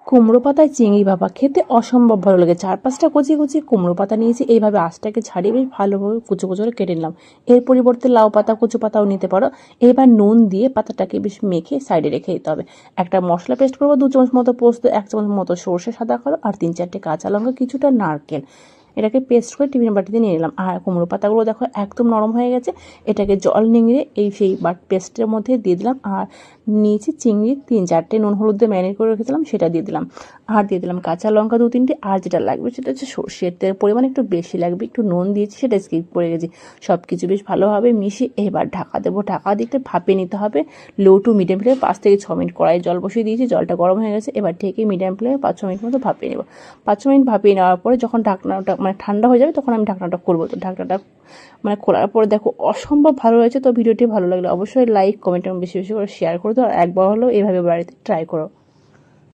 কুমড়ো পাতায় চিংড়ি ভাপা খেতে অসম্ভব ভালো লাগে। 4-5টা কচি কচি কুমড়ো পাতা নিয়েছি, এইভাবে আঁশটাকে ছাড়িয়ে বেশ ভালোভাবে কুচো কুচো করে কেটে নিলাম। এর পরিবর্তে লাউ পাতা কচু পাতাও নিতে পারো। এবার নুন দিয়ে পাতাটাকে বেশ মেখে সাইডে রেখে দিতে হবে। একটা মশলা পেস্ট করবো, 2 চামচ মতো পোস্ত, 1 চামচ মতো সর্ষে সাদা কালো আর 3-4টে কাঁচা লঙ্কা, কিছুটা নারকেল। এটাকে পেস্ট করে টিফিন বাটিতে নিয়ে নিলাম। আর কুমড়ো পাতাগুলো দেখো একদম নরম হয়ে গেছে। এটাকে জল নিংড়ে সেই পেস্টের মধ্যে দিয়ে দিলাম। আর নিয়েছি চিংড়ি 3-4টে, নুন হলুদ দিয়ে ম্যারিনেট করে রেখেছিলাম, সেটা দিয়ে দিলাম। আর দিয়ে দিলাম কাঁচা লঙ্কা 2-3টে। আর যেটা লাগবে সেটা হচ্ছে সর্ষের তেলের পরিমাণ একটু বেশি লাগবে, একটু নুন দিয়েছি, সেটা স্কিপ করে গেছি। সব কিছু বেশ ভালোভাবে মিশিয়ে এবার ঢাকা দেবো। ঢাকা দিতে ভাপিয়ে নিতে হবে লো টু মিডিয়াম ফ্লেমে 5 থেকে 6 মিনিট। কড়াই জল বসিয়ে দিয়েছি, জলটা গরম হয়ে গেছে। এবার ঢেকে মিডিয়াম ফ্লেমে 5-6 মিনিট মতো ভাপিয়ে নেব। 5-6 মিনিট ভাপিয়ে নেওয়ার পরে যখন ঢাকনাটা ঠান্ডা হয়ে যাবে, তখন আমি ঢাকনাটা খুলবো। তো ঢাকনাটা খোলার পরে দেখো অসম্ভব ভালো হয়েছে। তো ভিডিওটি ভালো লাগলে অবশ্যই লাইক কমেন্ট এবং বেশি বেশি করে শেয়ার করে দাও। আর একবার হলেও এইভাবে বাড়িতে ট্রাই করো।